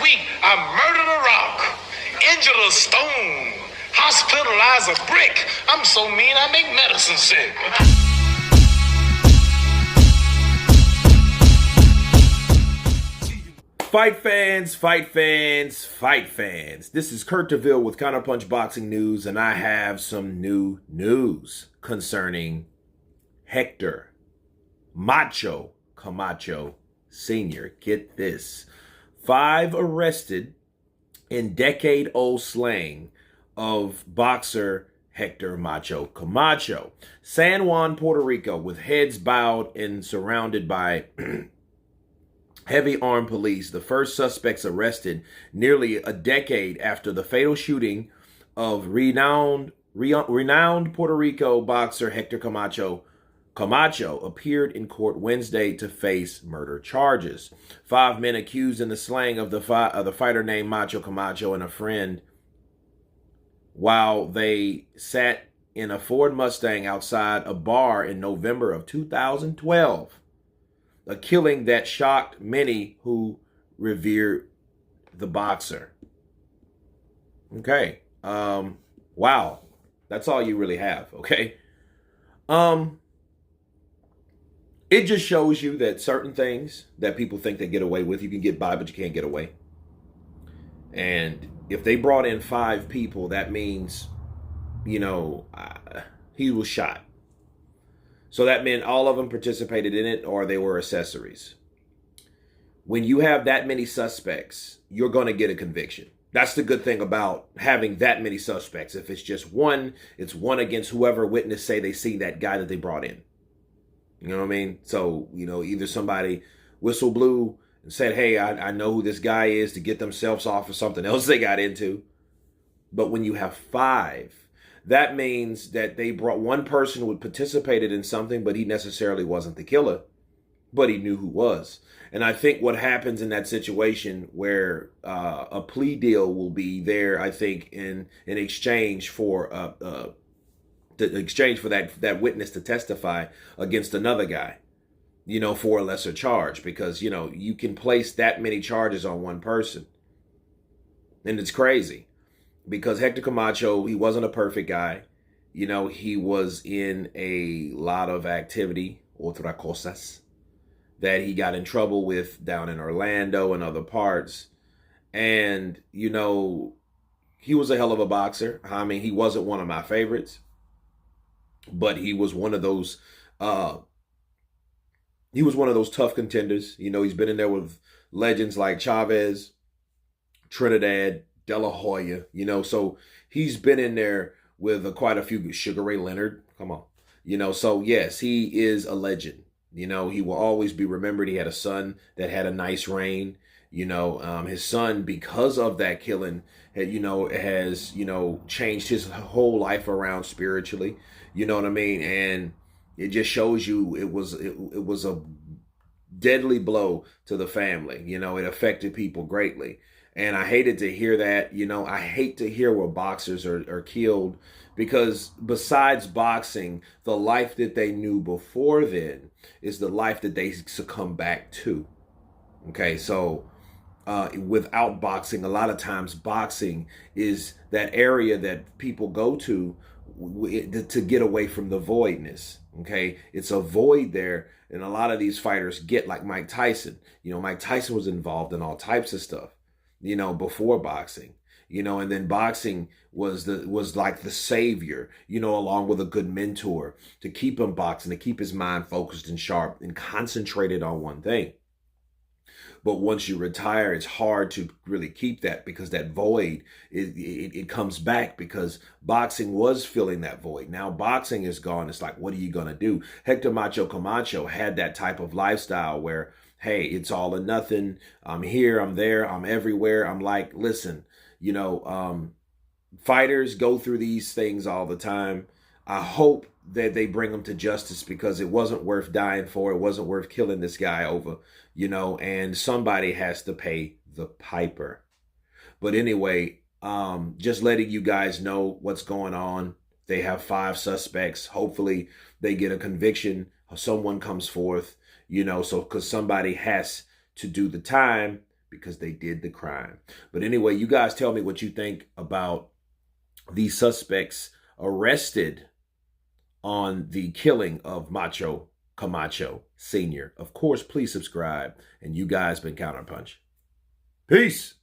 week, I murdered a rock, injured a stone, hospitalized a brick. I'm so mean I make medicine sick. Fight fans, fight fans, fight fans. This is Kurt DeVille with Counterpunch Boxing News, and I have some new news concerning Hector Macho Camacho Sr. Get this. 5 arrested in decade-old slaying of boxer Hector Macho Camacho. San Juan, Puerto Rico, with heads bowed and surrounded by heavy armed police, the first suspects arrested nearly a decade after the fatal shooting of renowned Puerto Rico boxer Hector Camacho. Camacho appeared in court Wednesday to face murder charges. 5 men accused in the slaying of the fighter named Macho Camacho and a friend while they sat in a Ford Mustang outside a bar in November of 2012. A killing that shocked many who revered the boxer. Okay. Wow. That's all you really have, okay? It just shows you that certain things that people think they get away with, you can get by, but you can't get away. And if they brought in 5 people, that means, he was shot. So that meant all of them participated in it or they were accessories. When you have that many suspects, you're going to get a conviction. That's the good thing about having that many suspects. If it's just one, it's one against whoever witness say they see that guy that they brought in. You know what I mean? So, either somebody whistle blew and said, hey, I know who this guy is to get themselves off of something else they got into. But when you have 5, that means that they brought one person who participated in something, but he necessarily wasn't the killer, but he knew who was. And I think what happens in that situation where a plea deal will be there, I think, in exchange for that witness to testify against another guy, for a lesser charge, because, you can place that many charges on one person. And it's crazy. Because Hector Camacho, he wasn't a perfect guy. He was in a lot of activity, otra cosas, that he got in trouble with down in Orlando and other parts. And, he was a hell of a boxer. I mean, he wasn't one of my favorites, but he was one of those, tough contenders. He's been in there with legends like Chavez, Trinidad, De La Hoya, so he's been in there with quite a few. Sugar Ray Leonard, come on, so yes, he is a legend. He will always be remembered. He had a son that had a nice reign. His son, because of that killing, has changed his whole life around spiritually. You know what I mean? And it just shows you it was a deadly blow to the family. It affected people greatly. And I hated to hear that. I hate to hear where boxers are killed, because besides boxing, the life that they knew before then is the life that they succumb back to. Okay, so without boxing, a lot of times boxing is that area that people go to get away from the voidness. Okay, it's a void there. And a lot of these fighters get, like Mike Tyson. Mike Tyson was involved in all types of stuff, before boxing, and then boxing was like the savior, along with a good mentor to keep him boxing, to keep his mind focused and sharp and concentrated on one thing. But once you retire, it's hard to really keep that, because that void, it comes back, because boxing was filling that void. Now boxing is gone. It's like, what are you going to do? Hector Macho Camacho had that type of lifestyle where, hey, it's all or nothing. I'm here, I'm there, I'm everywhere. I'm like, listen, fighters go through these things all the time. I hope that they bring him to justice, because it wasn't worth dying for. It wasn't worth killing this guy over, and somebody has to pay the piper. But anyway, just letting you guys know what's going on. They have 5 suspects. Hopefully they get a conviction. Someone comes forth, so because somebody has to do the time, because they did the crime. But anyway, you guys tell me what you think about these suspects arrested on the killing of Camacho Sr. Of course, please subscribe. And you guys been Counterpunch. Peace.